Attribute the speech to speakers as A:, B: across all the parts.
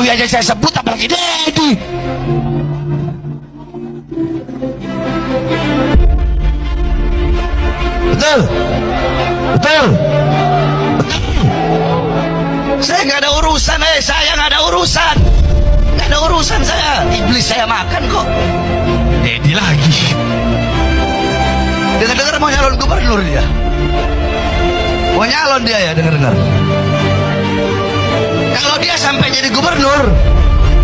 A: Jokowi aja saya sebut, apalagi Dedi. Betul, betul, betul. Saya nggak ada urusan, saya nggak ada urusan, nggak ada urusan saya. Iblis saya makan kok. Dedi lagi. Dengar-dengar mau nyalon gubernur dia. Mau nyalon dia ya, dengar-dengar. Kalau dia sampai jadi gubernur,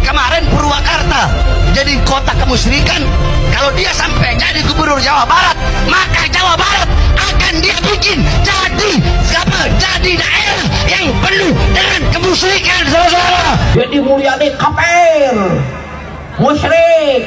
A: kemarin Purwakarta jadi kota kemusyrikan. Kalau dia sampai jadi gubernur Jawa Barat, maka Jawa Barat akan dia bikin jadi daerah yang penuh dengan kemusyrikan, saudara.
B: Jadi Mulyadi kafir, musyrik.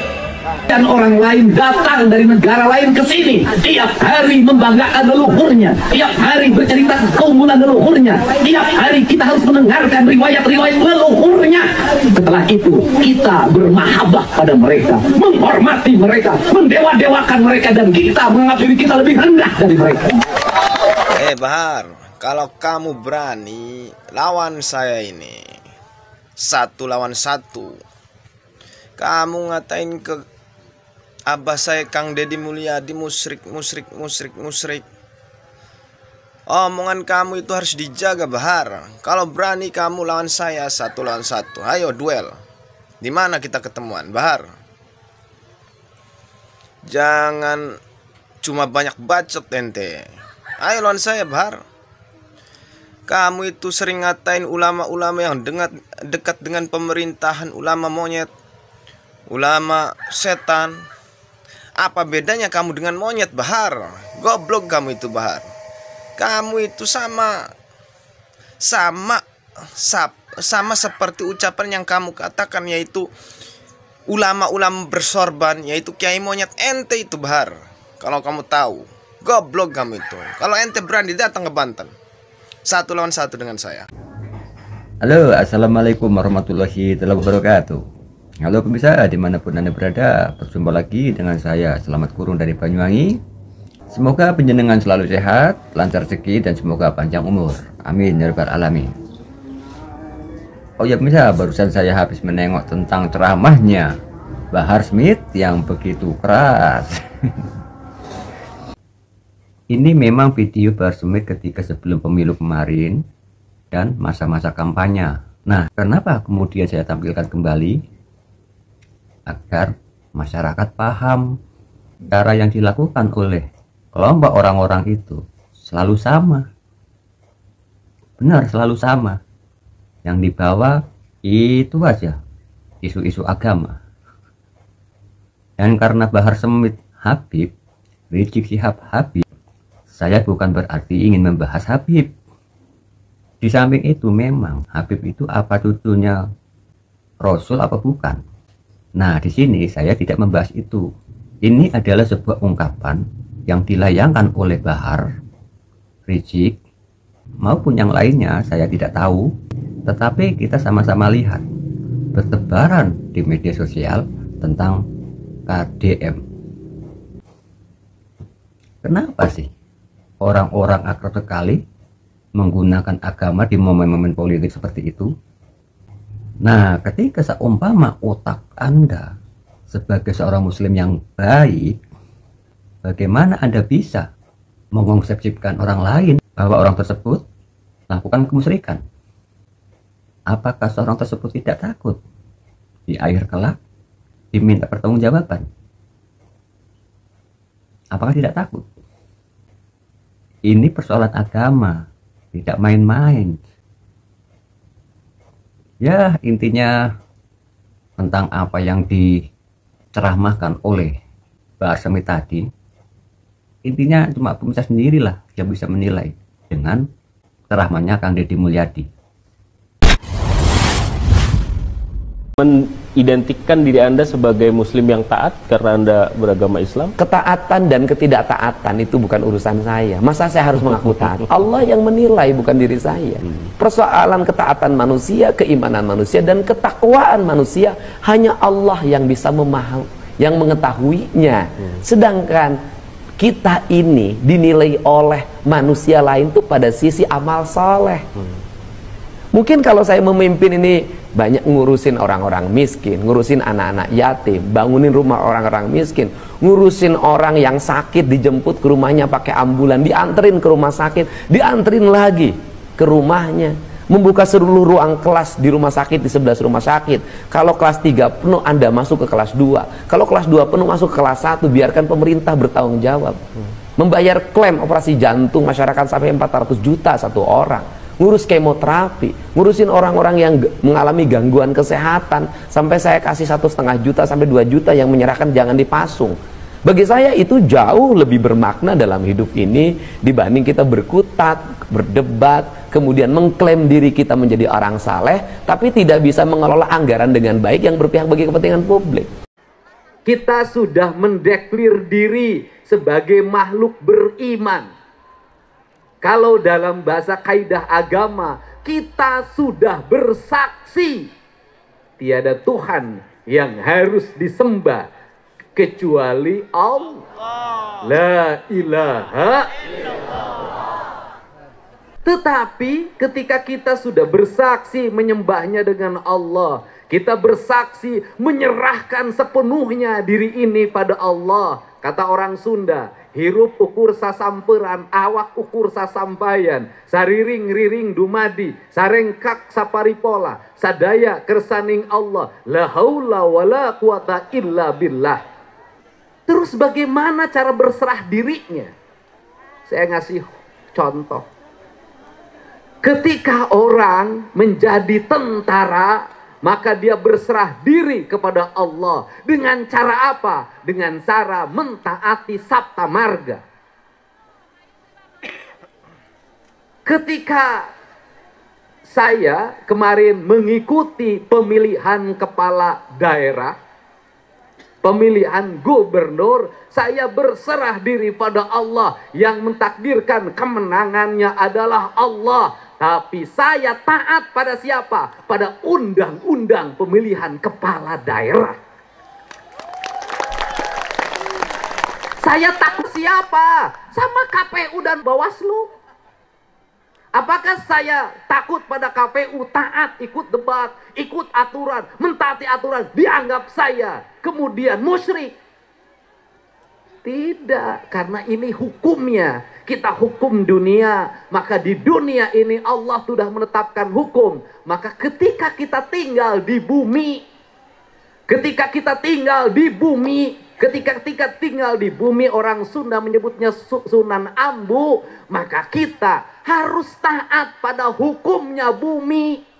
B: Dan orang lain datang dari negara lain ke sini, tiap hari membanggakan leluhurnya, tiap hari bercerita keunggulan leluhurnya, tiap hari kita harus mendengarkan riwayat-riwayat leluhurnya. Setelah itu kita bermahabbah pada mereka, menghormati mereka, mendewa-dewakan mereka, dan kita menganggap diri kita lebih rendah dari mereka.
C: Bahar, kalau kamu berani lawan saya ini 1 lawan 1, kamu ngatain ke abah saya Kang Deddy Mulyadi musyrik. Omongan kamu itu harus dijaga, Bahar. Kalau berani kamu lawan saya 1 lawan 1, ayo duel. Di mana kita ketemuan, Bahar? Jangan cuma banyak bacot ente. Ayo lawan saya, Bahar. Kamu itu sering ngatain ulama-ulama yang dekat dengan pemerintahan, ulama monyet, ulama setan. Apa bedanya kamu dengan monyet, Bahar? Goblok kamu itu, Bahar. Kamu itu sama seperti ucapan yang kamu katakan, yaitu ulama-ulama bersorban, yaitu kiai monyet ente itu, Bahar. Kalau kamu tahu, goblok kamu itu. Kalau ente berani datang ke Banten 1 lawan 1 dengan saya.
D: Halo, assalamualaikum warahmatullahi wabarakatuh. Halo pemirsa, dimanapun Anda berada, berjumpa lagi dengan saya Selamat Kurung dari Banyuwangi. Semoga penjenengan selalu sehat, lancar rezeki, dan semoga panjang umur. Amin ya rabbal alamin. Oh ya pemirsa, barusan saya habis menengok tentang ceramahnya Bahar Smith yang begitu keras. Ini memang video Bahar Smith ketika sebelum pemilu kemarin dan masa-masa kampanye. Nah, kenapa kemudian saya tampilkan kembali? Agar masyarakat paham cara yang dilakukan oleh kelompok orang-orang itu selalu sama. Benar, selalu sama. Yang dibawa itu aja isu-isu agama. Dan karena Bahar Smith Habib, Rizik Syihab Habib, saya bukan berarti ingin membahas Habib. Di samping itu memang Habib itu apa cucunya Rasul apa bukan? Nah, di sini saya tidak membahas itu. Ini adalah sebuah ungkapan yang dilayangkan oleh Bahar, Rizik, maupun yang lainnya, saya tidak tahu. Tetapi kita sama-sama lihat bertebaran di media sosial tentang KDM. Kenapa sih orang-orang akrab sekali menggunakan agama di momen-momen politik seperti itu? Nah, ketika seumpama otak Anda sebagai seorang muslim yang baik, bagaimana Anda bisa mengonsepsikan orang lain bahwa orang tersebut melakukan kemusyrikan? Apakah seorang tersebut tidak takut di akhir kelak diminta pertanggungjawaban? Apakah tidak takut? Ini persoalan agama, tidak main-main. Ya, intinya tentang apa yang diceramahkan oleh Bahar Smith tadi, intinya cuma pemirsa sendirilah yang bisa menilai dengan ceramahnya Kang Deddy Mulyadi.
E: Mengidentikan diri Anda sebagai muslim yang taat karena Anda beragama Islam?
F: Ketaatan dan ketidaktaatan itu bukan urusan saya. Masa saya harus mengaku taat? Allah yang menilai, bukan diri saya. Persoalan ketaatan manusia, keimanan manusia, dan ketakwaan manusia hanya Allah yang bisa memahami, yang mengetahuinya. Sedangkan kita ini dinilai oleh manusia lain tuh pada sisi amal soleh. Mungkin kalau saya memimpin ini banyak ngurusin orang-orang miskin, ngurusin anak-anak yatim, bangunin rumah orang-orang miskin, ngurusin orang yang sakit, dijemput ke rumahnya pakai ambulan, dianterin ke rumah sakit, dianterin lagi ke rumahnya, membuka seluruh ruang kelas di rumah sakit, di 11 rumah sakit. Kalau kelas 3 penuh, Anda masuk ke kelas 2. Kalau kelas 2 penuh, masuk ke kelas 1. Biarkan pemerintah bertanggung jawab. Membayar klaim operasi jantung masyarakat sampai 400 juta satu orang. Ngurus kemoterapi, ngurusin orang-orang yang mengalami gangguan kesehatan, sampai saya kasih 1,5 juta sampai 2 juta yang menyerahkan jangan dipasung. Bagi saya itu jauh lebih bermakna dalam hidup ini dibanding kita berkutat, berdebat, kemudian mengklaim diri kita menjadi orang saleh tapi tidak bisa mengelola anggaran dengan baik yang berpihak bagi kepentingan publik. Kita sudah mendeklir diri sebagai makhluk beriman. Kalau dalam bahasa kaidah agama, kita sudah bersaksi tiada Tuhan yang harus disembah kecuali Allah. La ilaha illallah. Tetapi ketika kita sudah bersaksi menyembahnya dengan Allah, kita bersaksi menyerahkan sepenuhnya diri ini pada Allah. Kata orang Sunda, hirup ukur sasamperan, awak ukur sasampayan, sariring riring dumadi, sarengkak saparipola, sadaya kersaning Allah, la haula wala quwata illa billah. Terus bagaimana cara berserah dirinya? Saya ngasih contoh. Ketika orang menjadi tentara, maka dia berserah diri kepada Allah. Dengan cara apa? Dengan cara mentaati sabta marga. Ketika saya kemarin mengikuti pemilihan kepala daerah, pemilihan gubernur, saya berserah diri pada Allah. Yang mentakdirkan kemenangannya adalah Allah. Tapi saya taat pada siapa? Pada undang-undang pemilihan kepala daerah. Saya takut siapa? Sama KPU dan Bawaslu. Apakah saya takut pada KPU, taat, ikut debat, ikut aturan, mentaati aturan, dianggap saya kemudian musyrik? Tidak, karena ini hukumnya. Kita hukum dunia, maka di dunia ini Allah sudah menetapkan hukum. Maka ketika kita tinggal di bumi, ketika tinggal di bumi, orang Sunda menyebutnya Sunan Ambu, maka kita harus taat pada hukumnya bumi.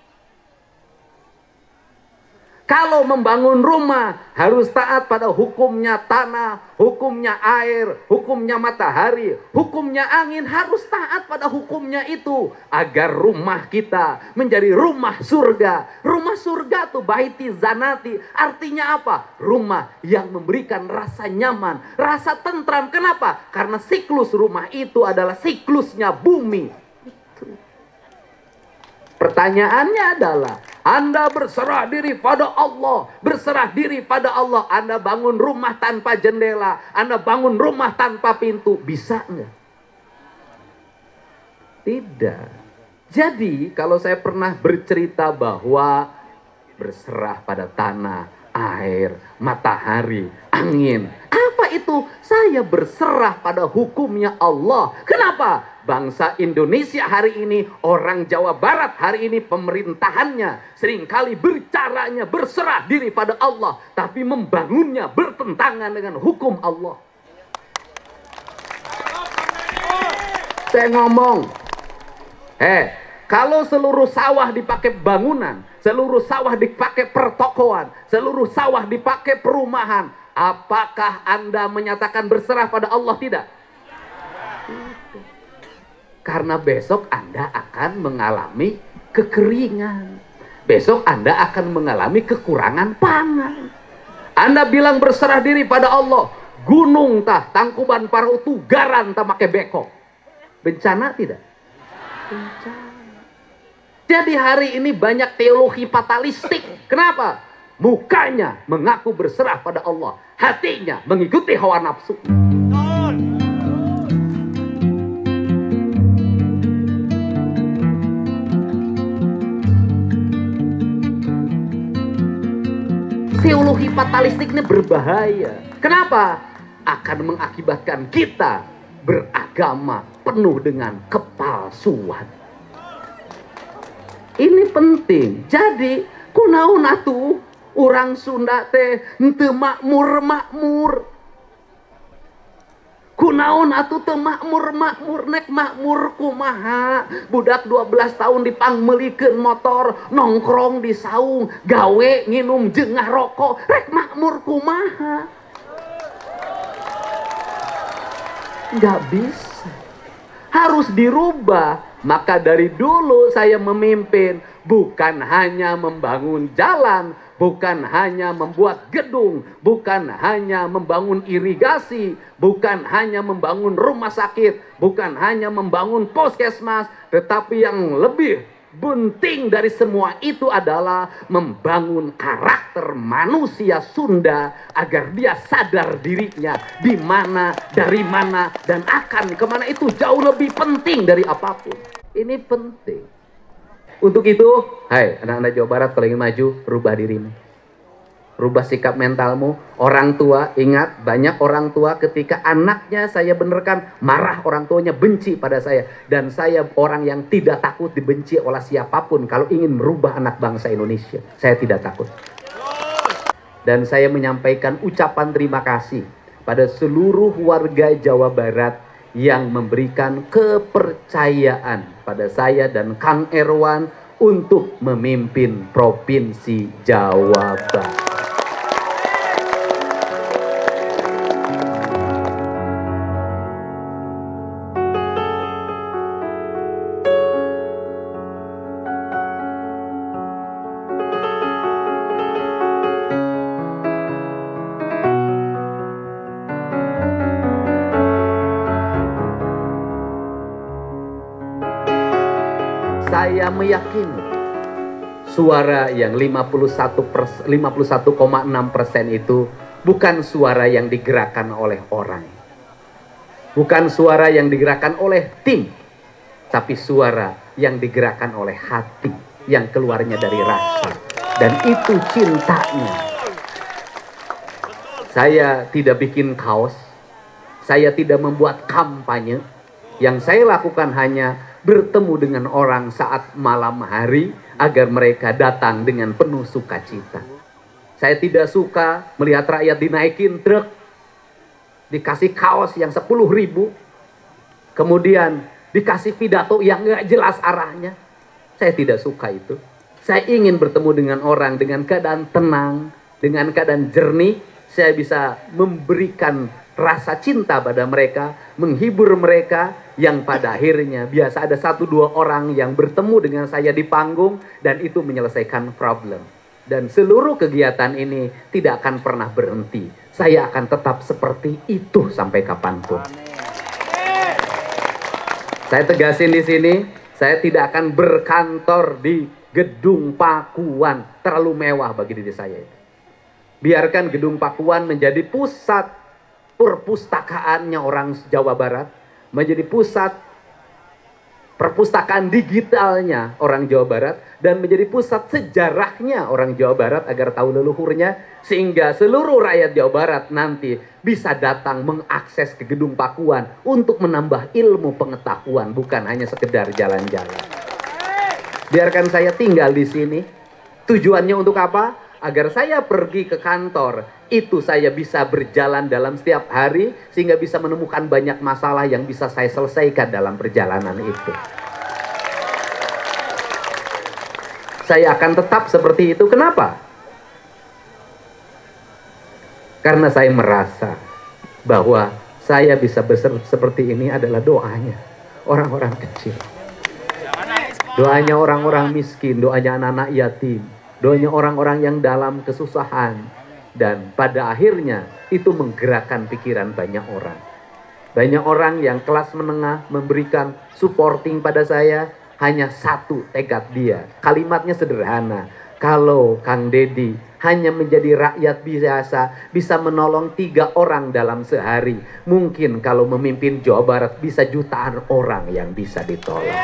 F: Kalau membangun rumah harus taat pada hukumnya tanah, hukumnya air, hukumnya matahari, hukumnya angin, harus taat pada hukumnya itu agar rumah kita menjadi rumah surga. Rumah surga tuh baiti zanati, artinya apa? Rumah yang memberikan rasa nyaman, rasa tentram. Kenapa? Karena siklus rumah itu adalah siklusnya bumi. Pertanyaannya adalah, Anda berserah diri pada Allah, berserah diri pada Allah. Anda bangun rumah tanpa jendela, Anda bangun rumah tanpa pintu, bisa nggak? Tidak. Jadi kalau saya pernah bercerita bahwa berserah pada tanah, air, matahari, angin, apa itu? Saya berserah pada hukumnya Allah. Kenapa? Bangsa Indonesia hari ini, orang Jawa Barat hari ini, pemerintahannya seringkali bercaranya berserah diri pada Allah, tapi membangunnya bertentangan dengan hukum Allah. Saya ngomong, kalau seluruh sawah dipakai bangunan, seluruh sawah dipakai pertokoan, seluruh sawah dipakai perumahan, apakah Anda menyatakan berserah pada Allah? Tidak. Karena besok Anda akan mengalami kekeringan. Besok Anda akan mengalami kekurangan pangan. Anda bilang berserah diri pada Allah, gunung tah, Tangkuban Parahu Tugaran tah make bekok. Bencana tidak? Bencana. Jadi hari ini banyak teologi fatalistik. Kenapa? Mukanya mengaku berserah pada Allah, hatinya mengikuti hawa nafsu. fatalistik ini berbahaya. Kenapa? Akan mengakibatkan kita beragama penuh dengan kepalsuan. Ini penting. Jadi, kunaon atuh orang Sunda teh henteu makmur-makmur. Kunaon atuh teu makmur-makmur, nek makmur kumaha? Budak 12 tahun dipangmeulikeun motor, nongkrong di saung, gawe nginum jengah rokok, rek makmur kumaha? Nggak bisa. Harus dirubah. Maka dari dulu saya memimpin bukan hanya membangun jalan, bukan hanya membuat gedung, bukan hanya membangun irigasi, bukan hanya membangun rumah sakit, bukan hanya membangun puskesmas, tetapi yang lebih penting dari semua itu adalah membangun karakter manusia Sunda agar dia sadar dirinya di mana, dari mana, dan akan kemana. Itu jauh lebih penting dari apapun. Ini penting. Untuk itu, hai anak-anak Jawa Barat, kalau ingin maju, rubah dirimu. Rubah sikap mentalmu. Orang tua, ingat, banyak orang tua ketika anaknya saya benerkan, marah orang tuanya, benci pada saya. Dan saya orang yang tidak takut dibenci oleh siapapun kalau ingin merubah anak bangsa Indonesia. Saya tidak takut. Dan saya menyampaikan ucapan terima kasih pada seluruh warga Jawa Barat yang memberikan kepercayaan pada saya dan Kang Erwan untuk memimpin Provinsi Jawa Barat. Saya meyakini suara yang 51,6% itu bukan suara yang digerakkan oleh orang. Bukan suara yang digerakkan oleh tim. Tapi suara yang digerakkan oleh hati. Yang keluarnya dari rasa. Dan itu cintanya. Saya tidak bikin kaos. Saya tidak membuat kampanye. Yang saya lakukan hanya bertemu dengan orang saat malam hari agar mereka datang dengan penuh sukacita. Saya tidak suka melihat rakyat dinaikin truk, dikasih kaos yang 10.000, kemudian dikasih pidato yang nggak jelas arahnya. Saya tidak suka itu. Saya ingin bertemu dengan orang dengan keadaan tenang, dengan keadaan jernih. Saya bisa memberikan rasa cinta pada mereka, menghibur mereka, yang pada akhirnya biasa ada 1-2 orang yang bertemu dengan saya di panggung dan itu menyelesaikan problem. Dan seluruh kegiatan ini tidak akan pernah berhenti. Saya akan tetap seperti itu sampai kapanpun. Saya tegasin di sini, saya tidak akan berkantor di gedung Pakuan, terlalu mewah bagi diri saya. Biarkan gedung Pakuan menjadi pusat perpustakaannya orang Jawa Barat, menjadi pusat perpustakaan digitalnya orang Jawa Barat, dan menjadi pusat sejarahnya orang Jawa Barat agar tahu leluhurnya, sehingga seluruh rakyat Jawa Barat nanti bisa datang mengakses ke gedung Pakuan untuk menambah ilmu pengetahuan, bukan hanya sekedar jalan-jalan. Biarkan saya tinggal di sini. Tujuannya untuk apa? Agar saya pergi ke kantor, itu saya bisa berjalan dalam setiap hari, sehingga bisa menemukan banyak masalah yang bisa saya selesaikan dalam perjalanan itu. Saya akan tetap seperti itu. Kenapa? Karena saya merasa bahwa saya bisa seperti ini adalah doanya orang-orang kecil. Doanya orang-orang miskin, doanya anak-anak yatim, doanya orang-orang yang dalam kesusahan. Dan pada akhirnya itu menggerakkan pikiran banyak orang. Banyak orang yang kelas menengah memberikan supporting pada saya. Hanya satu tekad dia. Kalimatnya sederhana. Kalau Kang Deddy hanya menjadi rakyat biasa, bisa menolong 3 orang dalam sehari, mungkin kalau memimpin Jawa Barat bisa jutaan orang yang bisa ditolong.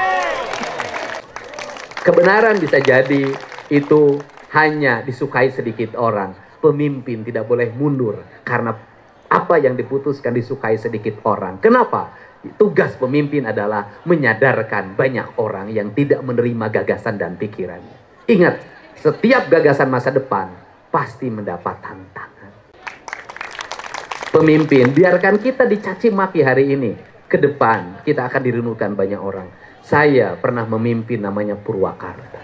F: Kebenaran bisa jadi itu hanya disukai sedikit orang. pemimpin tidak boleh mundur karena apa yang diputuskan disukai sedikit orang. Kenapa? Tugas pemimpin adalah menyadarkan banyak orang yang tidak menerima gagasan dan pikirannya. Ingat, setiap gagasan masa depan pasti mendapat tantangan. Pemimpin, biarkan kita dicaci maki hari ini. Ke depan kita akan direnungkan banyak orang. Saya pernah memimpin namanya Purwakarta.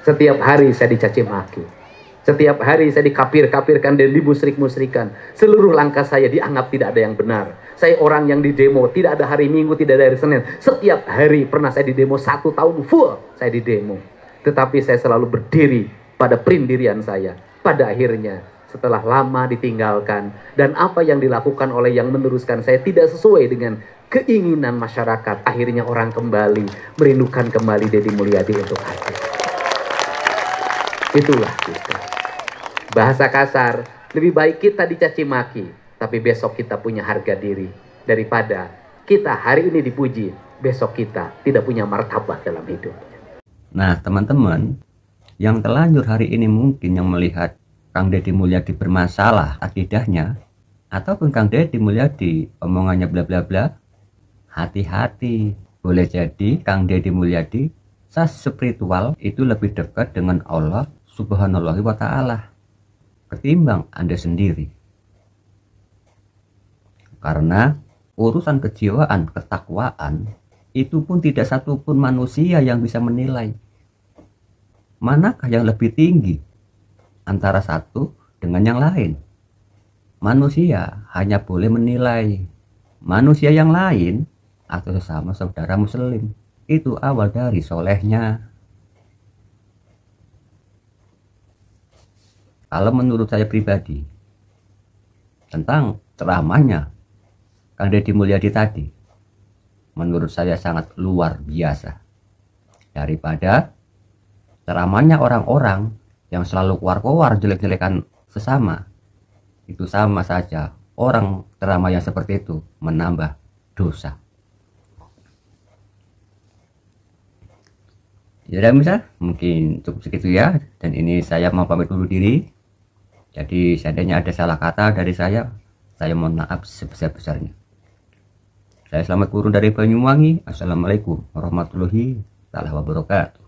F: Setiap hari saya dicaci maki. Setiap hari saya dikapir-kapirkan dan dimusrik-musrikan. Seluruh langkah saya dianggap tidak ada yang benar. Saya orang yang didemo, tidak ada hari Minggu, tidak ada hari Senin. Setiap hari pernah saya didemo 1 tahun full saya didemo. Tetapi saya selalu berdiri pada pendirian saya. Pada akhirnya setelah lama ditinggalkan dan apa yang dilakukan oleh yang meneruskan saya tidak sesuai dengan keinginan masyarakat, akhirnya orang kembali merindukan kembali Deddy Mulyadi untuk hadir. Itulah kita. Bahasa kasar, lebih baik kita dicaci maki tapi besok kita punya harga diri daripada kita hari ini dipuji, besok kita tidak punya martabat dalam hidup.
D: Nah teman-teman, yang terlanjur hari ini mungkin yang melihat Kang Deddy Mulyadi bermasalah akidahnya, ataupun Kang Deddy Mulyadi omongannya bla bla bla, hati-hati. Boleh jadi Kang Deddy Mulyadi secara spiritual itu lebih dekat dengan Allah Subhanahu wa Ta'ala ketimbang Anda sendiri. Karena urusan kejiwaan, ketakwaan itu pun tidak satupun manusia yang bisa menilai manakah yang lebih tinggi antara satu dengan yang lain. Manusia hanya boleh menilai manusia yang lain atau sesama saudara muslim. Itu awal dari solehnya. Kalau menurut saya pribadi tentang ceramahnya Kang Deddy Mulyadi tadi, menurut saya sangat luar biasa daripada ceramahnya orang-orang yang selalu keluar-keluar jelek-jelekan sesama. Itu sama saja orang ceramah yang seperti itu menambah dosa. Ya udah misal, mungkin cukup segitu ya. Dan ini saya mau pamit dulu diri. Jadi seandainya ada salah kata dari saya mohon maaf sebesar-besarnya. Saya Selamat Guru dari Banyuwangi. Assalamualaikum warahmatullahi wabarakatuh.